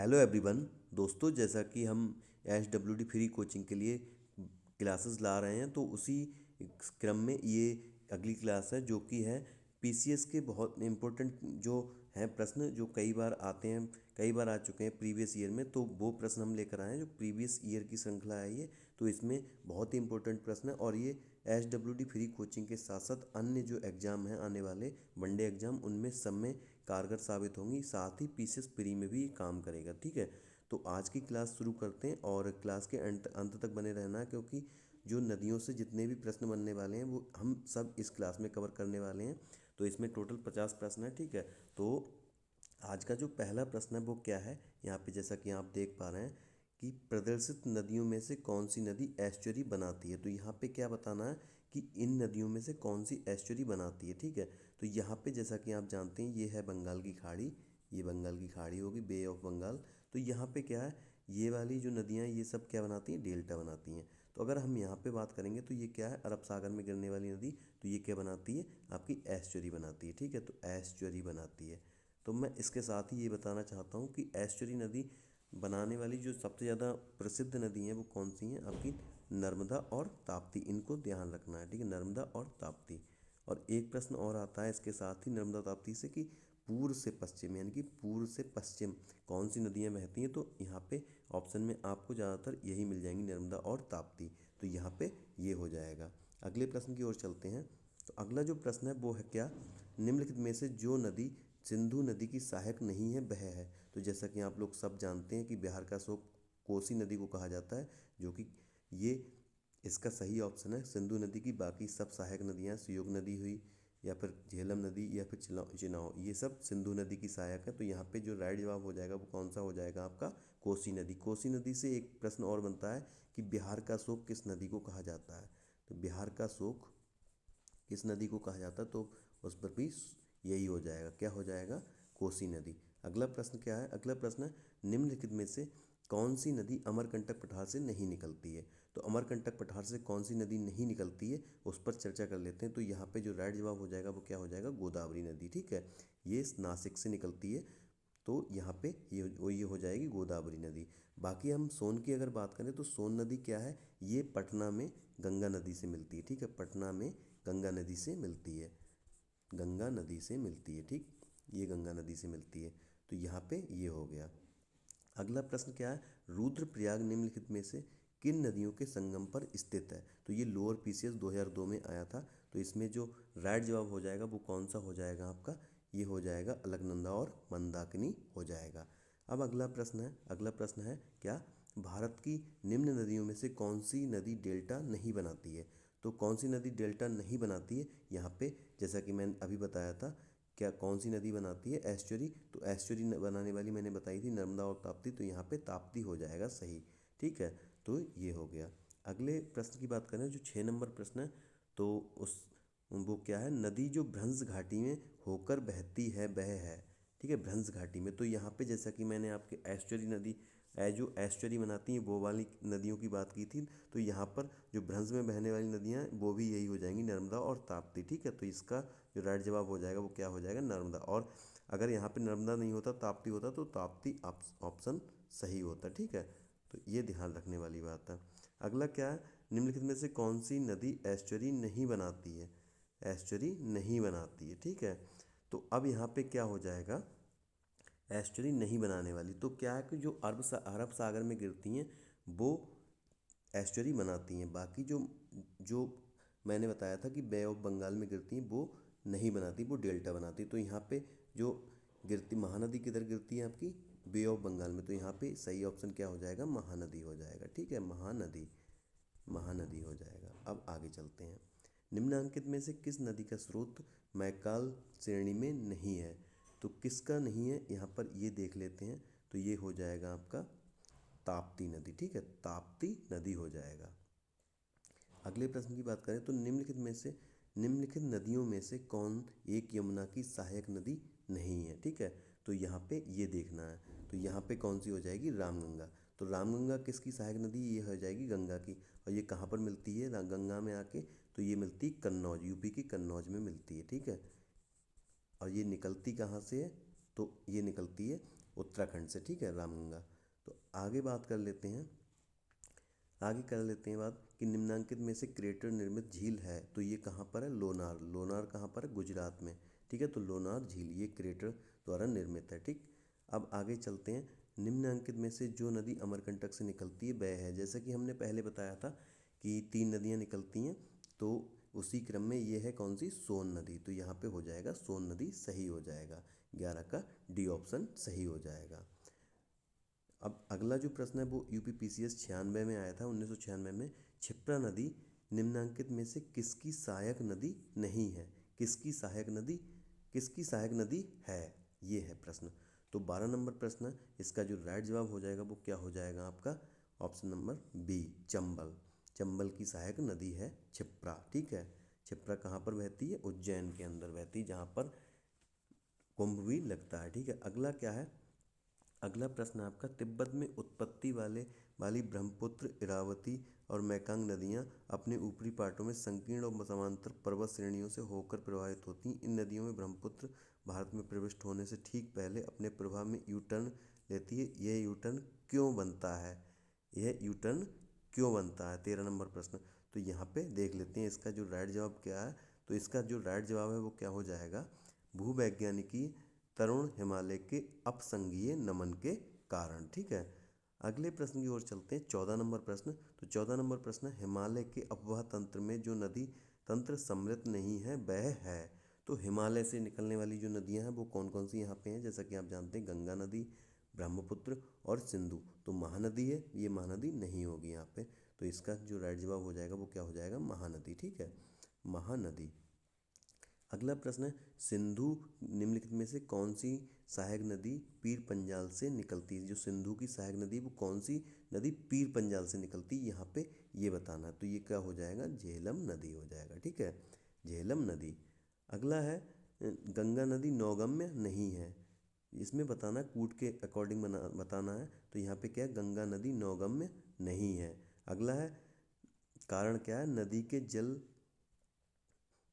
Hello everyone. दोस्तों, जैसा कि हम HWD फ्री कोचिंग के लिए क्लासेस ला रहे हैं, तो उसी क्रम में ये अगली क्लास है जो कि है PCS के बहुत इम्पोर्टेंट जो हैं प्रश्न जो कई बार आते हैं, कई बार आ चुके हैं प्रीवियस ईयर में। तो वो प्रश्न हम लेकर आए हैं जो प्रीवियस ईयर की श्रृंखला है ये। तो इसमें बहुत ही इंपॉर्टेंट प्रश्न है और ये HWD फ्री कोचिंग के साथ साथ अन्य जो एग्ज़ाम हैं आने वाले वनडे एग्ज़ाम, उनमें सब में कारगर साबित होंगी। साथ ही PCS प्री में भी ये काम करेगा। ठीक है, तो आज की क्लास शुरू करते हैं और क्लास के अंत अंत तक बने रहना है, क्योंकि जो नदियों से जितने भी प्रश्न बनने वाले हैं वो हम सब इस क्लास में कवर करने वाले हैं। तो इसमें टोटल 50 प्रश्न है। ठीक है, तो आज का जो पहला प्रश्न है वो क्या है, यहाँ पे जैसा कि आप देख पा रहे हैं कि प्रदर्शित नदियों में से कौन सी नदी एस्चुअरी बनाती है। तो यहाँ पे क्या बताना है कि इन नदियों में से कौन सी एस्चुअरी बनाती है। ठीक है, तो यहाँ पे जैसा कि आप जानते हैं ये है बंगाल की खाड़ी। ये बंगाल की खाड़ी होगी, बे ऑफ बंगाल। तो यहाँ पे क्या है, ये वाली जो नदियाँ ये सब क्या बनाती हैं, डेल्टा बनाती हैं। तो अगर हम यहाँ पे बात करेंगे तो ये क्या है, अरब सागर में गिरने वाली नदी। तो ये क्या बनाती है, आपकी एस्चुअरी बनाती है। ठीक है, तो एस्चुअरी बनाती है। तो मैं इसके साथ ही ये बताना चाहता हूँ कि एस्चुअरी नदी बनाने वाली जो सबसे ज़्यादा प्रसिद्ध नदी हैं वो कौन सी हैं, आपकी नर्मदा और ताप्ती। इनको ध्यान रखना है। ठीक है, नर्मदा और ताप्ती। और एक प्रश्न और आता है इसके साथ ही नर्मदा ताप्ती से कि पूर्व से पश्चिम, यानी कि पूर्व से पश्चिम कौन सी नदियाँ बहती हैं। तो यहाँ पे ऑप्शन में आपको ज़्यादातर यही मिल जाएंगी, नर्मदा और ताप्ती। तो यहाँ पे ये हो जाएगा। अगले प्रश्न की ओर चलते हैं। तो अगला जो प्रश्न है वो है क्या, निम्नलिखित में से जो नदी सिंधु नदी की सहायक नहीं है वह है। तो जैसा कि आप लोग सब जानते हैं कि बिहार का शोक कोसी नदी को कहा जाता है, जो कि ये इसका सही ऑप्शन है सिंधु नदी की। बाकी सब सहायक नदियाँ सुयोग नदी हुई या फिर झेलम नदी या फिर चिनाव, ये सब सिंधु नदी की सहायक है। तो यहाँ पे जो राइट जवाब हो जाएगा वो कौन सा हो जाएगा, आपका कोसी नदी। कोसी नदी से एक प्रश्न और बनता है कि बिहार का शोक किस नदी को कहा जाता है। तो बिहार का शोक किस नदी को कहा जाता है, तो उस पर भी यही हो जाएगा, क्या हो जाएगा, कोसी नदी। अगला प्रश्न क्या है, अगला प्रश्न है निम्नलिखित में से कौन सी नदी अमरकंटक पठार से नहीं निकलती है। तो अमरकंटक पठार से कौन सी नदी नहीं निकलती है उस पर चर्चा कर लेते हैं। तो यहाँ पे जो राइट जवाब हो जाएगा वो क्या हो जाएगा, गोदावरी नदी। ठीक है, ये नासिक से निकलती है। तो यहाँ पे ये हो जाएगी गोदावरी नदी। बाकी हम सोन की अगर बात करें तो सोन नदी क्या है, ये पटना में गंगा नदी से मिलती है। ठीक है, पटना में गंगा नदी से मिलती है, गंगा नदी से मिलती है। ठीक, ये गंगा नदी से मिलती है। तो यहाँ पे ये हो गया। अगला प्रश्न क्या है, रुद्रप्रयाग निम्नलिखित में से किन नदियों के संगम पर स्थित है। तो ये लोअर PCS 2002 में आया था। तो इसमें जो राइट जवाब हो जाएगा वो कौन सा हो जाएगा, आपका ये हो जाएगा अलकनंदा और मंदाकिनी हो जाएगा। अब अगला प्रश्न है, अगला प्रश्न है क्या, भारत की निम्न नदियों में से कौन सी नदी डेल्टा नहीं बनाती है। तो कौन सी नदी डेल्टा नहीं बनाती है, यहाँ पे जैसा कि मैंने अभी बताया था, क्या कौन सी नदी बनाती है, एस्चुअरी। तो एस्चुअरी बनाने वाली मैंने बताई थी नर्मदा और ताप्ती। तो यहाँ पे ताप्ती हो जाएगा सही। ठीक है, तो ये हो गया। अगले प्रश्न की बात करें जो 6 नंबर प्रश्न है, तो उस वो क्या है, नदी जो भ्रंश घाटी में होकर बहती है वह है। ठीक है, भ्रंश घाटी में। तो यहाँ पे जैसा कि मैंने आपके एस्चुअरी नदी जो एस्चुअरी बनाती हैं वो वाली नदियों की बात की थी, तो यहाँ पर जो भ्रंश में बहने वाली नदियाँ हैं वो भी यही हो जाएंगी, नर्मदा और ताप्ती। ठीक है, तो इसका जो राइट जवाब हो जाएगा वो क्या हो जाएगा, नर्मदा। और अगर यहाँ पे नर्मदा नहीं होता, ताप्ती होता, तो ताप्ती ऑप्शन सही होता। ठीक है, तो ये ध्यान रखने वाली बात है। अगला क्या है, निम्नलिखित में से कौन सी नदी एस्चुअरी नहीं बनाती है, एस्चुअरी नहीं बनाती है। ठीक है, तो अब यहाँ पे क्या हो जाएगा, एस्चुअरी नहीं बनाने वाली। तो क्या है कि जो अरब सागर में गिरती हैं वो एस्चुअरी बनाती हैं। बाकी जो जो मैंने बताया था कि बे ऑफ बंगाल में गिरती हैं वो नहीं बनाती, वो डेल्टा बनाती। तो यहाँ पे जो गिरती महानदी किधर गिरती है, आपकी बे ऑफ बंगाल में। तो यहाँ पे सही ऑप्शन क्या हो जाएगा, महानदी हो जाएगा। ठीक है, महानदी, महानदी हो जाएगा। अब आगे चलते हैं। निम्नांकित में से किस नदी का स्रोत मैकाल श्रेणी में नहीं है। तो किसका नहीं है, यहाँ पर ये देख लेते हैं। तो ये हो जाएगा आपका ताप्ती नदी। ठीक है, ताप्ती नदी हो जाएगा। अगले प्रश्न की बात करें तो निम्नलिखित नदियों में से कौन एक यमुना की सहायक नदी नहीं है। ठीक है, तो यहाँ पे ये देखना है। तो यहाँ पे कौन सी हो जाएगी, रामगंगा। तो रामगंगा किसकी सहायक नदी, ये हो जाएगी गंगा की। और ये कहाँ पर मिलती है गंगा में आके, तो ये मिलती है कन्नौज, यूपी की कन्नौज में मिलती है। ठीक है, और ये निकलती कहाँ से है, तो ये निकलती है उत्तराखंड से, ठीक है, रामगंगा। तो आगे बात कर लेते हैं, आगे कर लेते हैं बात कि निम्नांकित में से क्रेटर निर्मित झील है तो ये कहाँ पर है? लोनार। लोनार कहाँ पर है? गुजरात में, ठीक है। तो लोनार झील ये क्रेटर द्वारा निर्मित है, ठीक। अब आगे चलते हैं, निम्नांकित में से जो नदी अमरकंटक से निकलती है वह है, जैसा कि हमने पहले बताया था कि 3 नदियाँ निकलती हैं, तो उसी क्रम में ये है कौन सी? सोन नदी। तो यहाँ पे हो जाएगा सोन नदी, सही हो जाएगा, 11 का डी ऑप्शन सही हो जाएगा। अब अगला जो प्रश्न है वो UPPCS 96 में आया था, 1996 में। क्षिप्रा नदी निम्नांकित में से किसकी सहायक नदी नहीं है? किसकी सहायक नदी, किसकी सहायक नदी है, ये है प्रश्न। तो 12 नंबर प्रश्न, इसका जो राइट जवाब हो जाएगा वो क्या हो जाएगा आपका? Option number B, Chambal. Chambal की सहायक नदी है क्षिप्रा, ठीक है। क्षिप्रा कहाँ पर बहती है? उज्जैन के अंदर बहती है, जहाँ पर कुंभ भी लगता है, ठीक है। अगला क्या है? अगला प्रश्न आपका, तिब्बत में उत्पत्ति वाली ब्रह्मपुत्र, इरावती और मैकांग नदियाँ अपने ऊपरी पहाड़ों में संकीर्ण और समांतर पर्वत श्रेणियों से होकर प्रवाहित होती हैं। इन नदियों में ब्रह्मपुत्र भारत में प्रविष्ट होने से ठीक पहले अपने प्रवाह में यू टर्न लेती है। यह यू टर्न क्यों बनता है? यह यू टर्न क्यों बनता है? 13 नंबर प्रश्न। तो यहाँ पे देख लेते हैं इसका जो राइट जवाब क्या है। तो इसका जो राइट जवाब है वो क्या हो जाएगा? भूवैज्ञानिकी तरुण हिमालय के अपसंगीय नमन के कारण, ठीक है। अगले प्रश्न की ओर चलते हैं, 14 नंबर प्रश्न। तो 14 नंबर प्रश्न, हिमालय के अपवाह तंत्र में जो नदी तंत्र सम्मिलित नहीं है वह है। तो हिमालय से निकलने वाली जो नदियां हैं वो कौन कौन सी यहाँ पे हैं? जैसा कि आप जानते हैं, गंगा नदी, ब्रह्मपुत्र और सिंधु। तो महानदी है, ये महानदी नहीं होगी यहाँ पे। तो इसका जो राइट जवाब हो जाएगा वो क्या हो जाएगा? महानदी, ठीक है, महानदी। अगला प्रश्न है, सिंधु निम्नलिखित में से कौन सी सहायक नदी पीर पंजाल से निकलती है? जो सिंधु की सहायक नदी वो कौन सी नदी पीर पंजाल से निकलती है, यहाँ पे ये बताना है। तो ये क्या हो जाएगा? झेलम नदी हो जाएगा, ठीक है, झेलम नदी। अगला है, गंगा नदी नौगम्य नहीं है, इसमें बताना, कूट के अकॉर्डिंग बताना है। तो यहाँ पे क्या है? गंगा नदी नौगम्य नहीं है। अगला है, कारण क्या है? नदी के जल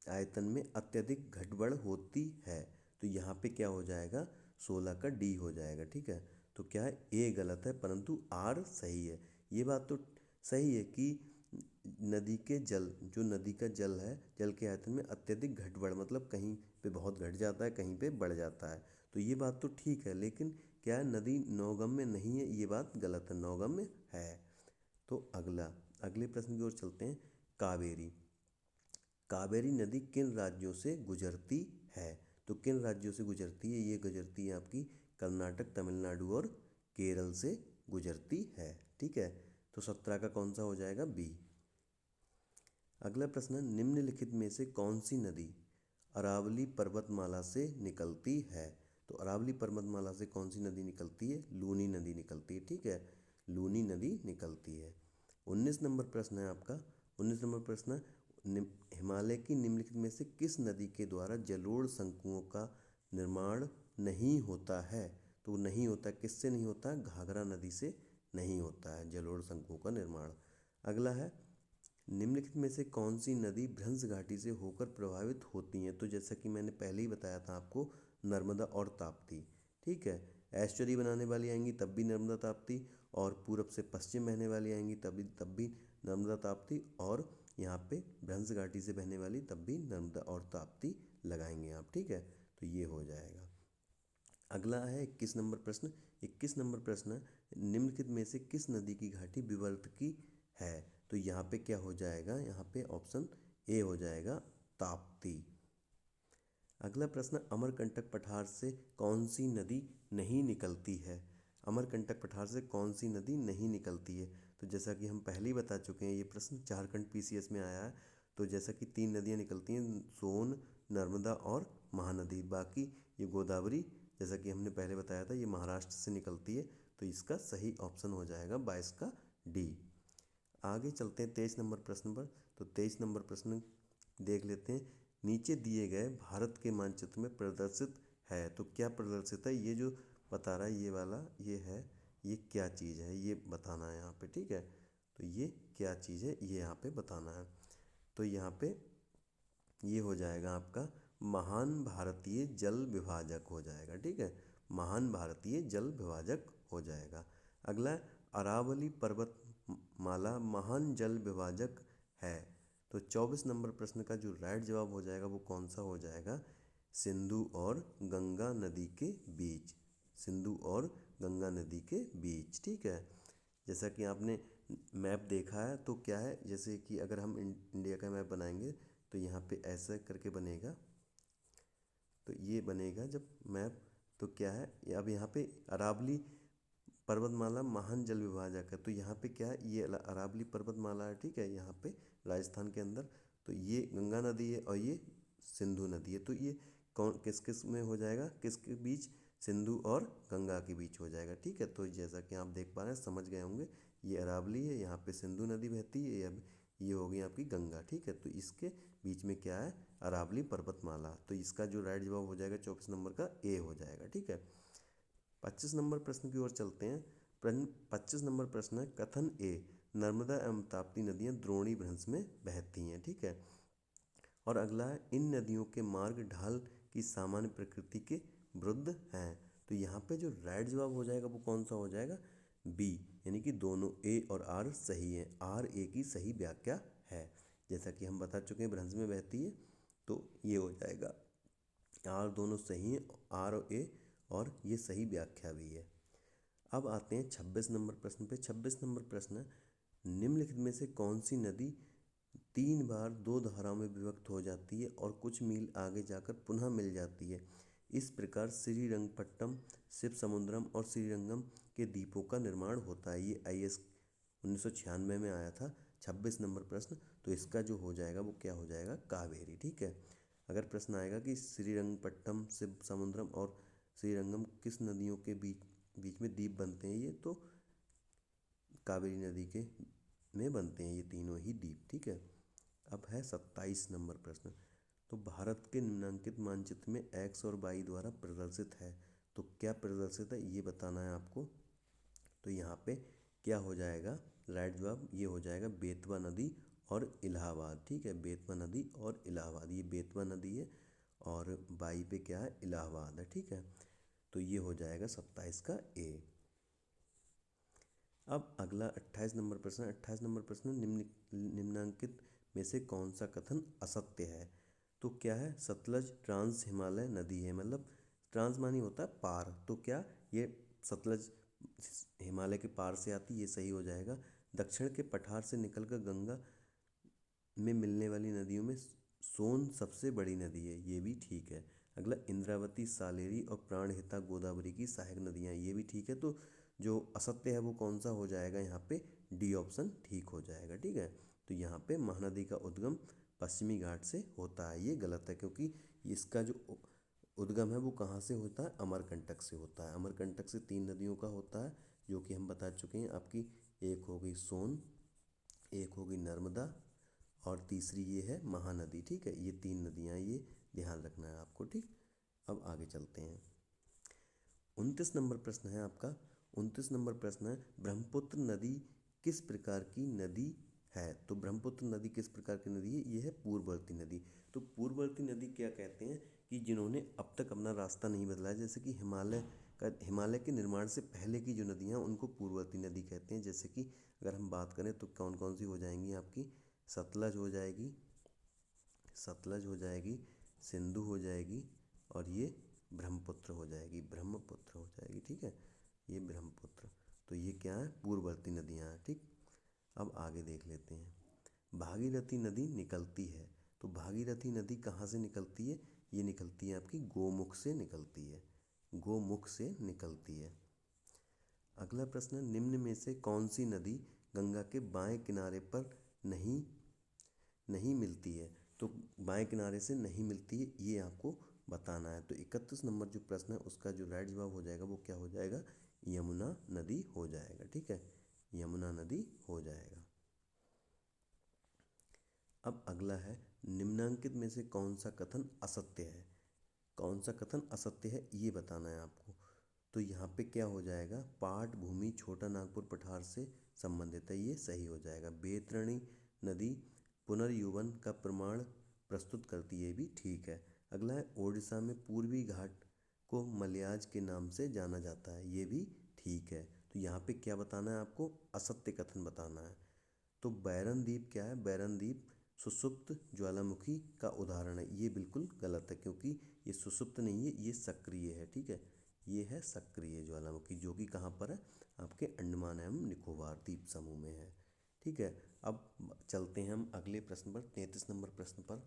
आयतन में अत्यधिक घटबढ़ होती है। तो यहाँ पे क्या हो जाएगा? 16 का डी हो जाएगा, ठीक है। तो क्या है? ए गलत है परंतु आर सही है। ये बात तो सही है कि नदी के जल, जो नदी का जल है, जल के आयतन में अत्यधिक घटबढ़, मतलब कहीं पे बहुत घट जाता है, कहीं पे बढ़ जाता है। तो ये बात तो ठीक है, लेकिन क्या है? नदी नौगम्य नहीं है, ये बात गलत है, नौगम्य है। तो अगले प्रश्न की ओर चलते हैं, कावेरी। कावेरी नदी किन राज्यों से गुजरती है? तो किन राज्यों से गुजरती है? ये गुजरती है आपकी कर्नाटक, तमिलनाडु और केरल से गुजरती है, ठीक है। तो 17 का कौन सा हो जाएगा? बी। अगला प्रश्न है, निम्नलिखित में से कौन सी नदी अरावली पर्वतमाला से निकलती है? तो अरावली पर्वतमाला से कौन सी नदी निकलती है? लूनी नदी निकलती है, ठीक है, लूनी नदी निकलती है। 19 नंबर प्रश्न है आपका, 19 नंबर प्रश्न, हिमालय की निम्नलिखित में से किस नदी के द्वारा जलोढ़ शंकुओं का निर्माण नहीं होता है? तो नहीं होता, किससे नहीं होता? घाघरा नदी से नहीं होता है जलोढ़ शंकुओं का निर्माण। अगला है, निम्नलिखित में से कौन सी नदी भ्रंश घाटी से होकर प्रभावित होती हैं? तो जैसा कि मैंने पहले ही बताया था आपको, नर्मदा और ताप्ती, ठीक है। एस्चुरी बनाने वाली आएंगी तब भी नर्मदा ताप्ती, और पूरब से पश्चिम बहने वाली आएंगी तब भी नर्मदा ताप्ती, और यहाँ पे भ्रंश घाटी से बहने वाली तब भी नर्मदा और ताप्ती लगाएंगे आप, ठीक है। तो ये हो जाएगा। अगला है 21 नंबर प्रश्न। 21 नंबर प्रश्न है, निम्नलिखित में से किस नदी की घाटी विवर्तकी है? तो यहाँ पे क्या हो जाएगा? यहाँ पे ऑप्शन ए हो जाएगा, ताप्ती। अगला प्रश्न, अमरकंटक पठार से कौन सी नदी नहीं निकलती है? अमरकंटक पठार से कौन सी नदी नहीं निकलती है? तो जैसा कि हम पहले ही बता चुके हैं, ये प्रश्न झारखंड PCS में आया है। तो जैसा कि 3 नदियाँ निकलती हैं, सोन, नर्मदा और महानदी। बाकी ये गोदावरी, जैसा कि हमने पहले बताया था, ये महाराष्ट्र से निकलती है। तो इसका सही ऑप्शन हो जाएगा 22 का डी। आगे चलते हैं 23 नंबर प्रश्न पर। तो 23 नंबर प्रश्न देख लेते हैं, नीचे दिए गए भारत के मानचित्र में प्रदर्शित है। तो क्या प्रदर्शित है? ये जो बता रहा है ये वाला, ये है, ये क्या चीज़ है ये बताना है यहाँ पे, ठीक है। तो ये क्या चीज़ है ये यहाँ पे बताना है। तो यहाँ पे ये हो जाएगा आपका महान भारतीय जल विभाजक हो जाएगा, ठीक है, महान भारतीय जल विभाजक हो जाएगा। अगला है अरावली पर्वतमाला महान जल विभाजक है। तो 24 नंबर प्रश्न का जो राइट जवाब हो जाएगा वो कौन सा हो जाएगा? सिंधु और गंगा नदी के बीच, सिंधु और गंगा नदी के बीच। ठीक है, जैसा कि आपने मैप देखा है तो क्या है, जैसे कि अगर हम इंडिया का मैप बनाएंगे तो यहाँ पे ऐसा करके बनेगा, तो ये बनेगा जब मैप, तो क्या है अब यहाँ पे अरावली पर्वतमाला महान जल विभाजक है, तो यहाँ पे क्या है, ये अरावली पर्वतमाला है। ठीक है, यहाँ पे राजस्थान के अंदर, तो ये गंगा नदी है और ये सिंधु नदी है। तो ये कौन किस किस में हो जाएगा, किसके बीच? सिंधु और गंगा के बीच हो जाएगा। ठीक है, तो जैसा कि आप देख पा रहे हैं, समझ गए होंगे, ये अरावली है, यहाँ पे सिंधु नदी बहती है, अब ये हो गई आपकी गंगा। ठीक है, तो इसके बीच में क्या है? अरावली पर्वतमाला। तो इसका जो राइट जवाब हो जाएगा 24 नंबर का ए हो जाएगा। ठीक है, 25 नंबर प्रश्न की ओर चलते हैं। 25 नंबर प्रश्न है कथन ए, नर्मदा एवं ताप्ती नदियाँ द्रोणी भ्रंश में बहती हैं। ठीक है, और अगला है इन नदियों के मार्ग ढाल की सामान्य प्रकृति के विरुद्ध हैं। तो यहाँ पे जो राइट जवाब हो जाएगा वो कौन सा हो जाएगा? बी, यानी कि दोनों ए और आर सही है, आर ए की सही व्याख्या है। जैसा कि हम बता चुके हैं भ्रंश में बहती है, तो ये हो जाएगा, आर दोनों सही हैं, आर और ए, और ये सही व्याख्या भी है। अब आते हैं 26 नंबर प्रश्न पे। 26 नंबर प्रश्न है, निम्नलिखित में से कौन सी नदी 3 बार 2 धाराओं में विभक्त हो जाती है और कुछ मील आगे जाकर पुनः मिल जाती है? इस प्रकार श्रीरंगपट्टम, शिवसमुद्रम और श्रीरंगम के द्वीपों का निर्माण होता है। ये IAS 1996 में आया था। 26 नंबर प्रश्न, तो इसका जो हो जाएगा वो क्या हो जाएगा? कावेरी। ठीक है, अगर प्रश्न आएगा कि श्रीरंगपट्टम, शिव समुद्रम और श्रीरंगम किस नदियों के बीच बीच में द्वीप बनते हैं, ये तो कावेरी नदी के में बनते हैं ये तीनों ही द्वीप। ठीक है, अब है 27 नंबर प्रश्न। तो भारत के निम्नांकित मानचित्र में एक्स और वाई द्वारा प्रदर्शित है, तो क्या प्रदर्शित है ये बताना है आपको। तो यहाँ पे क्या हो जाएगा? राइट जवाब ये हो जाएगा बेतवा नदी और इलाहाबाद। ठीक है, बेतवा नदी और इलाहाबाद, ये बेतवा नदी है और बाई पे क्या है? इलाहाबाद है। ठीक है, तो ये हो जाएगा 27 का ए। अब अगला 28 नंबर प्रश्न। 28 नंबर प्रश्न, निम्नांकित में से कौन सा कथन असत्य है? तो क्या है? सतलज ट्रांस हिमालय नदी है, मतलब ट्रांस मानी होता है पार, तो क्या ये सतलज हिमालय के पार से आती, ये सही हो जाएगा। दक्षिण के पठार से निकलकर गंगा में मिलने वाली नदियों में सोन सबसे बड़ी नदी है, ये भी ठीक है। अगला इंद्रावती, सालेरी और प्राणहिता गोदावरी की सहायक नदियाँ, ये भी ठीक है। तो जो असत्य है वो कौन सा हो जाएगा? यहाँ पे डी ऑप्शन ठीक हो जाएगा। ठीक है, तो यहाँ पे महानदी का उद्गम पश्चिमी घाट से होता है, ये गलत है, क्योंकि इसका जो उद्गम है वो कहाँ से होता है? अमरकंटक से होता है। अमरकंटक से 3 नदियों का होता है, जो कि हम बता चुके हैं आपकी। एक हो गई सोन, एक हो गई नर्मदा, और तीसरी ये है महानदी। ठीक है, ये 3 नदियाँ, ये ध्यान रखना है आपको। ठीक, अब आगे चलते हैं। 29 नंबर प्रश्न है आपका। 29 नंबर प्रश्न है, ब्रह्मपुत्र नदी किस प्रकार की नदी है? तो ब्रह्मपुत्र नदी किस प्रकार की नदी है? ये है पूर्ववर्ती नदी। तो पूर्ववर्ती नदी क्या कहते हैं कि जिन्होंने अब तक अपना रास्ता नहीं बदला है, जैसे कि हिमालय के निर्माण से पहले की जो नदियाँ हैं उनको पूर्ववर्ती नदी कहते हैं। जैसे कि अगर हम बात करें तो कौन कौन सी हो जाएंगी आपकी? सतलज हो जाएगी, सतलज हो जाएगी, सिंधु हो जाएगी, और ये ब्रह्मपुत्र हो जाएगी, ब्रह्मपुत्र हो जाएगी। ठीक है, ये ब्रह्मपुत्र, तो ये क्या है? पूर्ववर्ती नदियाँ हैं। ठीक, अब आगे देख लेते हैं। भागीरथी नदी निकलती है, तो भागीरथी नदी कहाँ से निकलती है? ये निकलती है आपकी गोमुख से निकलती है, गोमुख से निकलती है। अगला प्रश्न है, निम्न में से कौन सी नदी गंगा के बाएं किनारे पर नहीं नहीं मिलती है? तो बाएं किनारे से नहीं मिलती है, ये आपको बताना है। तो 31 नंबर जो प्रश्न है उसका जो राइट जवाब हो जाएगा वो क्या हो जाएगा? यमुना नदी हो जाएगा। ठीक है, यमुना नदी हो जाएगा। अब अगला है, निम्नांकित में से कौन सा कथन असत्य है? कौन सा कथन असत्य है ये बताना है आपको। तो यहाँ पे क्या हो जाएगा? पाट भूमि छोटा नागपुर पठार से संबंधित है, ये सही हो जाएगा। बैतरणी नदी पुनर्युवन का प्रमाण प्रस्तुत करती है, भी ठीक है। अगला है, ओडिशा में पूर्वी घाट को मलयाज के नाम से जाना जाता है, ये भी ठीक है। तो यहाँ पे क्या बताना है आपको, असत्य कथन बताना है। तो बैरन द्वीप क्या है, बैरन द्वीप सुषुप्त ज्वालामुखी का उदाहरण है, ये बिल्कुल गलत है क्योंकि ये सुषुप्त नहीं है, ये सक्रिय है, ठीक है, ये है सक्रिय ज्वालामुखी जो कि कहाँ पर है, आपके अंडमान एवं निकोबार द्वीप समूह में है, ठीक है। अब चलते हैं हम अगले प्रश्न पर, 33 नंबर प्रश्न पर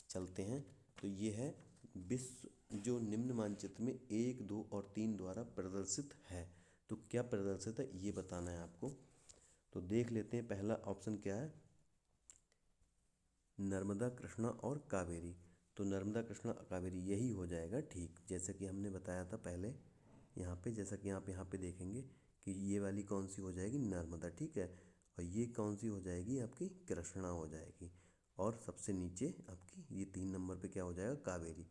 चलते हैं। तो ये है विश्व जो निम्न मानचित्र में 1, 2 और 3 द्वारा प्रदर्शित है, तो क्या प्रदर्शित है ये बताना है आपको। तो देख लेते हैं पहला ऑप्शन क्या है, नर्मदा, कृष्णा और कावेरी। तो नर्मदा, कृष्णा, कावेरी यही हो जाएगा ठीक, जैसे कि हमने बताया था पहले यहाँ पे, जैसा कि आप यहाँ पे देखेंगे कि ये वाली कौन सी हो जाएगी, नर्मदा, ठीक है, और ये कौन सी हो जाएगी आपकी, कृष्णा हो जाएगी, और सबसे नीचे आपकी ये 3 नंबर पे क्या हो जाएगा, कावेरी।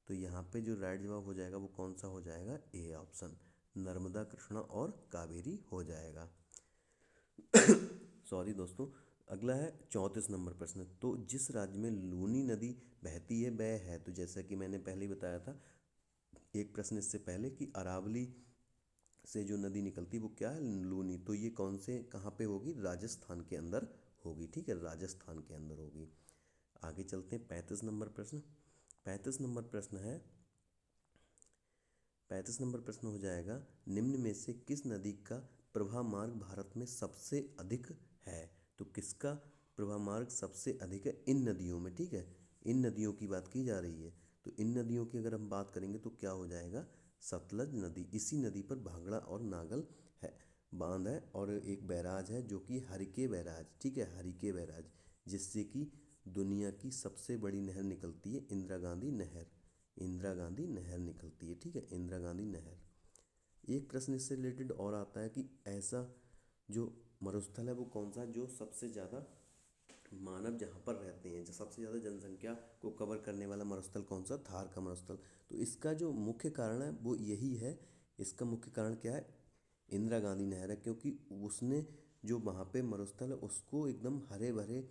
तो यहाँ पे जो राइट जवाब हो जाएगा वो कौन सा हो जाएगा, ए ऑप्शन, नर्मदा, कृष्णा और कावेरी हो जाएगा। सॉरी दोस्तों। अगला है 34 नंबर प्रश्न। तो जिस राज्य में लूनी नदी बहती है वह है, तो जैसा कि मैंने पहले ही बताया था एक प्रश्न इससे पहले कि अरावली से जो नदी निकलती है वो क्या है, लूनी। तो ये कौन से कहाँ पे होगी, राजस्थान के अंदर होगी, ठीक है, राजस्थान के अंदर होगी। आगे चलते हैं 35 नंबर प्रश्न। 35 नंबर प्रश्न है, 35 नंबर प्रश्न हो जाएगा, निम्न में से किस नदी का प्रवाह मार्ग भारत में सबसे अधिक है। तो किसका प्रवाह मार्ग सबसे अधिक है इन नदियों में, ठीक है, इन नदियों की बात की जा रही है। तो इन नदियों की अगर हम बात करेंगे तो क्या हो जाएगा, सतलज नदी। इसी नदी पर भांगड़ा और नागल है बांध है, और एक बैराज है जो कि हरिके बैराज, ठीक है, हरिके बैराज, जिससे कि दुनिया की सबसे बड़ी नहर निकलती है, इंदिरा गांधी नहर, इंदिरा गांधी नहर निकलती है, ठीक है, इंदिरा गांधी नहर। एक प्रश्न इससे रिलेटेड और आता है कि ऐसा जो मरुस्थल है वो कौन सा, जो सबसे ज़्यादा मानव जहाँ पर रहते हैं, जो सबसे ज़्यादा जनसंख्या को कवर करने वाला मरुस्थल कौन सा, थार का मरुस्थल। तो इसका जो मुख्य कारण है वो यही है, इसका मुख्य कारण क्या है, इंदिरा गांधी नहर है, क्योंकि उसने जो वहाँ पे मरुस्थल है उसको एकदम हरे भरे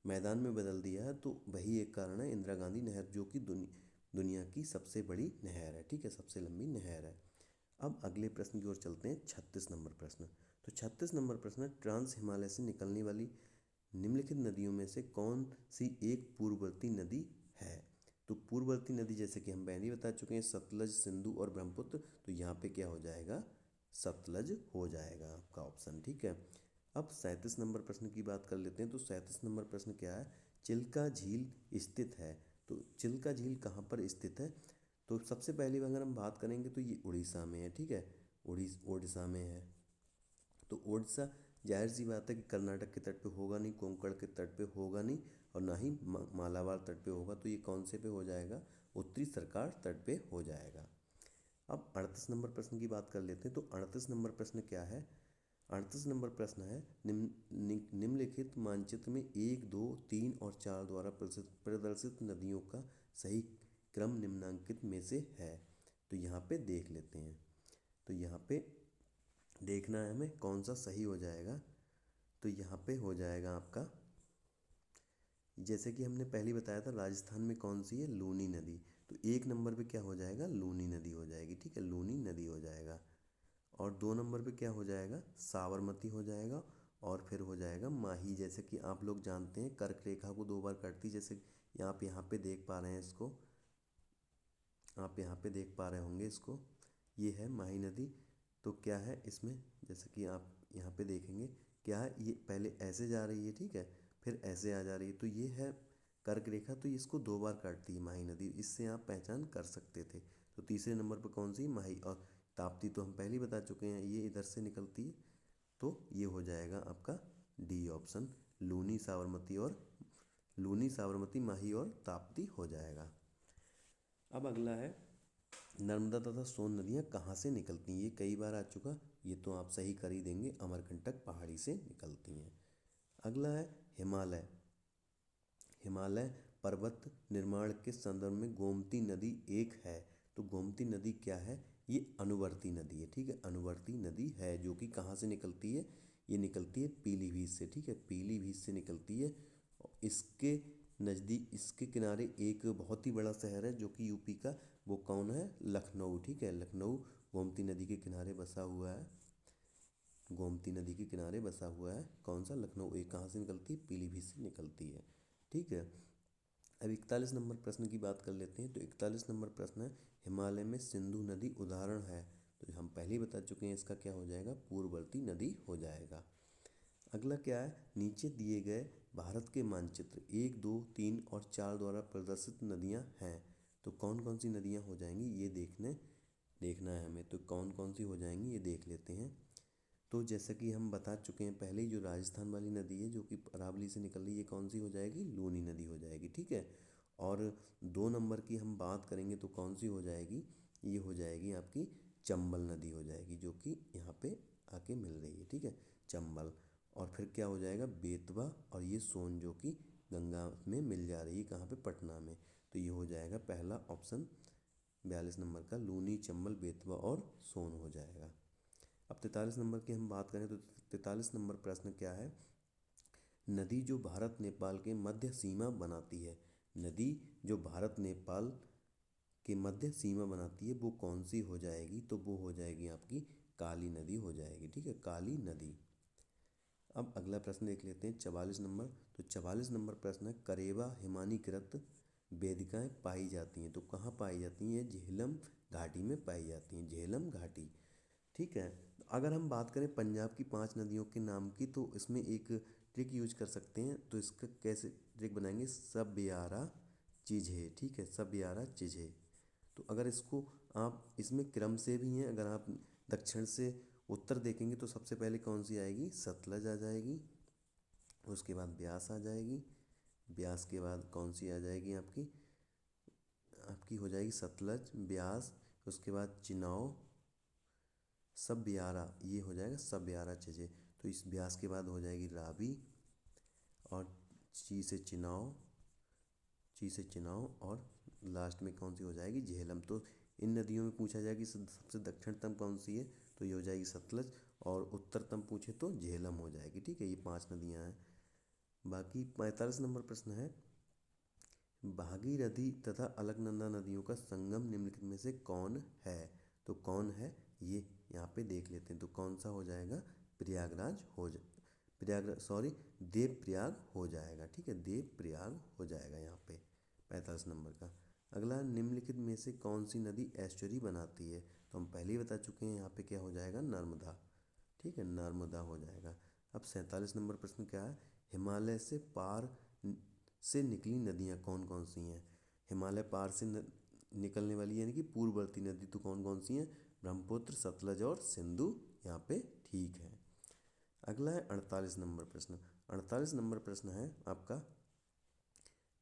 मैदान में बदल दिया है। तो वही एक कारण है इंदिरा गांधी नहर, जो कि दुनिया की सबसे बड़ी नहर है, ठीक है, सबसे लंबी नहर है। अब अगले प्रश्न की ओर चलते हैं, 36 नंबर प्रश्न। तो 36 नंबर प्रश्न, ट्रांस हिमालय से निकलने वाली निम्नलिखित नदियों में से कौन सी एक पूर्ववर्ती नदी है। तो पूर्ववर्ती नदी जैसे कि हम पहले ही बता चुके हैं, सतलज, सिंधु और ब्रह्मपुत्र। तो यहाँ पे क्या हो जाएगा, सतलज हो जाएगा आपका ऑप्शन, ठीक है। अब 37 नंबर प्रश्न की बात कर लेते हैं। तो 37 नंबर प्रश्न क्या है, चिल्का झील स्थित है। तो चिल्का झील कहाँ पर स्थित है। तो सबसे पहली अगर हम बात करेंगे तो ये उड़ीसा में है, ठीक है, उड़ीसा में है। तो उड़ीसा जाहिर सी बात है कि कर्नाटक के तट पे होगा नहीं, कोंकण के तट पे होगा नहीं, और ना ही मालाबार तट पे होगा। तो ये कौन से पे हो जाएगा, उत्तरी सरकार तट पे हो जाएगा। अब 38 नंबर प्रश्न की बात कर लेते हैं। तो 38 नंबर प्रश्न क्या है, 38 नंबर प्रश्न है, निम्नलिखित मानचित्र में 1, 2, 3 और 4 द्वारा प्रदर्शित नदियों का सही क्रम निम्नांकित में से है। तो यहाँ पे देख लेते हैं। तो यहाँ पे देखना है हमें कौन सा सही हो जाएगा। तो यहाँ पे हो जाएगा आपका, जैसे कि हमने पहले बताया था, राजस्थान में कौन सी है, लूनी नदी। तो 1 नंबर पे क्या हो जाएगा, लूनी नदी हो जाएगी, ठीक है, लूनी नदी हो जाएगा। और 2 नंबर पे क्या हो जाएगा, साबरमती हो जाएगा। और फिर हो जाएगा माही। जैसे कि आप लोग जानते हैं कर्क रेखा को 2 बार काटती, जैसे आप यहाँ पे देख पा रहे हैं इसको, आप यहाँ पे देख पा रहे होंगे इसको, ये है माही नदी। तो क्या है इसमें, जैसे कि आप यहाँ पे देखेंगे क्या है, ये पहले ऐसे जा रही है, ठीक है, फिर ऐसे आ जा रही है। तो ये है कर्क रेखा, तो इसको 2 बार काटती है माही नदी, इससे आप पहचान कर सकते थे। तो तीसरे नंबर पर कौन सी, माही। और ताप्ती तो हम पहले ही बता चुके हैं, ये इधर से निकलती है। तो ये हो जाएगा आपका डी ऑप्शन, लूनी, साबरमती, माही और ताप्ती हो जाएगा। अब अगला है, नर्मदा तथा सोन नदियाँ कहाँ से निकलती हैं। ये कई बार आ चुका, ये तो आप सही कर ही देंगे, अमरकंटक पहाड़ी से निकलती हैं। अगला है हिमालय। हिमालय पर्वत निर्माण के संदर्भ में गोमती नदी एक है। तो गोमती नदी क्या है, ये अनुवर्ती नदी है, ठीक है, अनुवर्ती नदी है, जो कि कहाँ से निकलती है, ये निकलती है पीलीभीत से, ठीक है, पीलीभीत से निकलती है। और इसके नज़दीक, इसके किनारे एक बहुत ही बड़ा शहर है जो कि यूपी का वो कौन है? लखनऊ। ठीक है, लखनऊ गोमती नदी के किनारे बसा हुआ है। गोमती नदी के किनारे बसा हुआ है कौन सा? लखनऊ। ये कहाँ से निकलती है? पीलीभीत से निकलती है। ठीक है, अब 41 नंबर प्रश्न की बात कर लेते हैं। तो 41 नंबर प्रश्न है, हिमालय में सिंधु नदी उदाहरण है। तो हम पहले ही बता चुके हैं, इसका क्या हो जाएगा? पूर्ववर्ती नदी हो जाएगा। अगला क्या है? नीचे दिए गए भारत के मानचित्र 1, 2, 3 और 4 द्वारा प्रदर्शित नदियां हैं। तो कौन कौन सी नदियां हो जाएंगी ये देखना है हमें। तो कौन कौन सी हो जाएंगी ये देख लेते हैं। तो जैसा कि हम बता चुके हैं पहले ही, जो राजस्थान वाली नदी है जो कि अरावली से निकल रही है, ये कौन सी हो जाएगी? लूनी नदी हो जाएगी। ठीक है, और 2 नंबर की हम बात करेंगे तो कौन सी हो जाएगी? ये हो जाएगी आपकी चंबल नदी हो जाएगी, जो कि यहाँ पे आके मिल रही है। ठीक है, चंबल। और फिर क्या हो जाएगा? बेतवा और ये सोन, जो कि गंगा में मिल जा रही है, कहाँ पे? पटना में। तो ये हो जाएगा पहला ऑप्शन 42 नंबर का, लूनी, चंबल, बेतवा और सोन हो जाएगा। अब 43 नंबर की हम बात करें तो 43 नंबर प्रश्न क्या है? नदी जो भारत नेपाल के मध्य सीमा बनाती है, नदी जो भारत नेपाल के मध्य सीमा बनाती है वो कौन सी हो जाएगी? तो वो हो जाएगी आपकी काली नदी हो जाएगी। ठीक है, काली नदी। अब अगला प्रश्न देख लेते हैं 44 नंबर। तो 44 नंबर प्रश्न है, करेवा हिमानीकृत वेदिकाएं पाई जाती हैं। तो कहाँ पाई जाती हैं? झेलम घाटी में पाई जाती हैं, झेलम घाटी। ठीक है, अगर हम बात करें पंजाब की 5 नदियों के नाम की, तो इसमें एक ट्रिक यूज कर सकते हैं। तो इसका कैसे ट्रिक बनाएंगे? सब यारा चीज़े। ठीक है, सब यारा चीज़े। तो अगर इसको आप इसमें क्रम से भी हैं, अगर आप दक्षिण से उत्तर देखेंगे तो सबसे पहले कौन सी आएगी? सतलज आ जाएगी। उसके बाद ब्यास आ जाएगी। ब्यास के बाद कौन सी आ जाएगी? आपकी आपकी हो जाएगी सतलज, ब्यास। उसके बाद चिनाव, सब यारा, ये हो जाएगा सब यारा चीज़ें। तो इस ब्यास के बाद हो जाएगी रावी, और ची से चिनाव, ची से चिनाव, और लास्ट में कौन सी हो जाएगी? झेलम। तो इन नदियों में पूछा जाए कि सबसे दक्षिणतम कौन सी है, तो ये हो जाएगी सतलज, और उत्तरतम पूछे तो झेलम हो जाएगी। ठीक है, ये 5 नदियाँ हैं। बाकी 45 नंबर प्रश्न है, भागीरथी तथा अलकनंदा नदियों का संगम निम्नलिखित में से कौन है? तो कौन है ये यहाँ पे देख लेते हैं। तो कौन सा हो जाएगा? प्रयागराज हो जा प्रयागराज सॉरी देव प्रयाग हो जाएगा। ठीक है, देव प्रयाग हो जाएगा यहाँ पे 45 नंबर का। अगला, निम्नलिखित में से कौन सी नदी एस्चुरी बनाती है? तो हम पहले ही बता चुके हैं, यहाँ पे क्या हो जाएगा? नर्मदा। ठीक है, नर्मदा हो जाएगा। अब 47 नंबर प्रश्न क्या है? हिमालय से पार से निकली नदियाँ कौन कौन सी हैं? हिमालय पार से निकलने वाली यानी कि पूर्ववर्ती नदी तो कौन कौन सी हैं? ब्रह्मपुत्र, सतलज और सिंधु यहाँ पे ठीक है। अगला है 48 नंबर प्रश्न। 48 नंबर प्रश्न है आपका,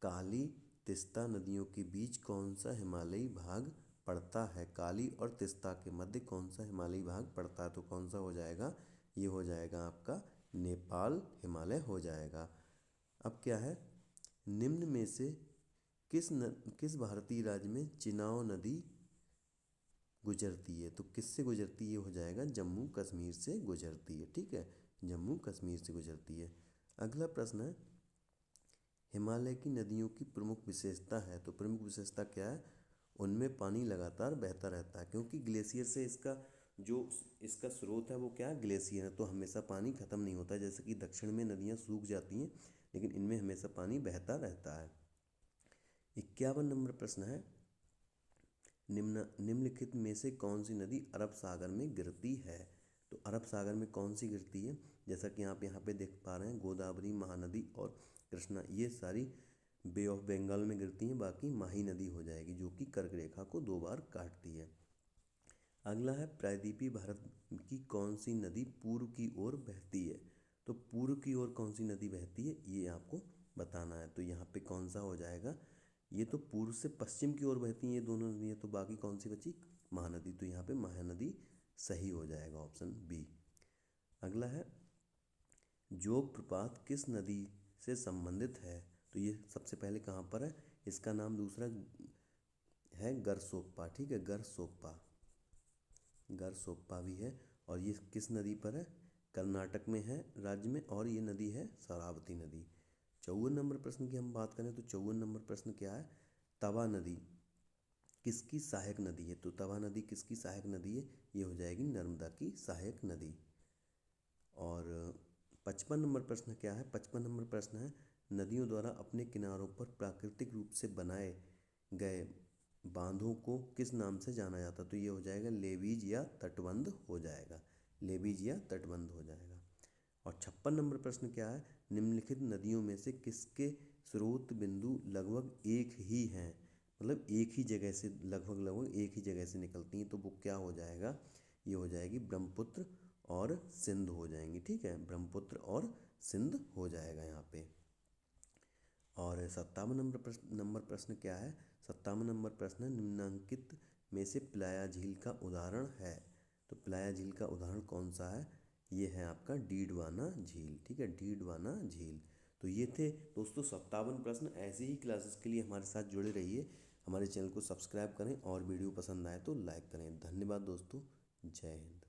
काली तिस्ता नदियों के बीच कौन सा हिमालयी भाग पड़ता है? काली और तिस्ता के मध्य कौन सा हिमालयी भाग पड़ता है? तो कौन सा हो जाएगा? ये हो जाएगा आपका नेपाल हिमालय हो जाएगा। अब क्या है? निम्न में से किस भारतीय राज्य में चिनाव नदी गुजरती है? तो किससे गुजरती है? ये हो जाएगा जम्मू कश्मीर से गुजरती है। ठीक है, जम्मू कश्मीर से गुजरती है। अगला प्रश्न है, हिमालय की नदियों की प्रमुख विशेषता है। तो प्रमुख विशेषता क्या है? उनमें पानी लगातार बहता रहता है, क्योंकि ग्लेशियर से इसका स्रोत है वो क्या है? ग्लेशियर है। तो हमेशा पानी खत्म नहीं होता, जैसे कि दक्षिण में नदियाँ सूख जाती हैं, लेकिन इनमें हमेशा पानी बहता रहता है। 51 नंबर प्रश्न है, निम्नलिखित में से कौन सी नदी अरब सागर में गिरती है? तो अरब सागर में कौन सी गिरती है? जैसा कि आप यहाँ पे देख पा रहे हैं, गोदावरी, महानदी और कृष्णा, ये सारी बे ऑफ बंगाल में गिरती हैं। बाकी माही नदी हो जाएगी, जो कि कर्क रेखा को 2 बार काटती है। अगला है, प्रायद्वीपीय भारत की कौन सी नदी पूर्व की ओर बहती है? तो पूर्व की ओर कौन सी नदी बहती है ये आपको बताना है। तो यहाँ पे कौन सा हो जाएगा? ये तो पूर्व से पश्चिम की ओर बहती हैं ये दोनों नदियाँ, तो बाकी कौन सी बची? महानदी। तो यहाँ पे महानदी सही हो जाएगा, ऑप्शन बी। अगला है, जोग प्रपात किस नदी से संबंधित है? तो ये सबसे पहले कहाँ पर है? इसका नाम दूसरा है गरसोप्पा। ठीक है, गरसोप्पा, गरसोप्पा भी है। और ये किस नदी पर है? कर्नाटक में है राज्य में, और ये नदी है शरावती नदी। 54 नंबर प्रश्न की हम बात करें तो 54 नंबर प्रश्न क्या है? तवा नदी किसकी सहायक नदी है? तो तवा नदी किसकी सहायक नदी है? ये हो जाएगी नर्मदा की सहायक नदी। और 55 नंबर प्रश्न क्या है? 55 नंबर प्रश्न है, नदियों द्वारा अपने किनारों पर प्राकृतिक रूप से बनाए गए बांधों को किस नाम से जाना जाता? तो ये हो जाएगा लेवीज या तटबंध हो जाएगा, लेवीज या तटबंध हो जाएगा। और 56 नंबर प्रश्न क्या है? निम्नलिखित नदियों में से किसके स्रोत बिंदु लगभग एक ही हैं? मतलब एक ही जगह से, लगभग एक ही जगह से निकलती हैं, तो वो क्या हो जाएगा? ये हो जाएगी ब्रह्मपुत्र और सिंध हो जाएंगी। ठीक है, ब्रह्मपुत्र और सिंध हो जाएगा यहाँ पे। और 57 नंबर प्रश्न क्या है? 57 नंबर प्रश्न है, निम्नांकित में से प्लाया झील का उदाहरण है? तो प्लाया झील का उदाहरण कौन सा है? ये है आपका डीडवाना झील। ठीक है, डीडवाना झील। तो ये थे दोस्तों 57 प्रश्न। ऐसे ही क्लासेस के लिए हमारे साथ जुड़े रहिए, हमारे चैनल को सब्सक्राइब करें और वीडियो पसंद आए तो लाइक करें। धन्यवाद दोस्तों, जय हिंद।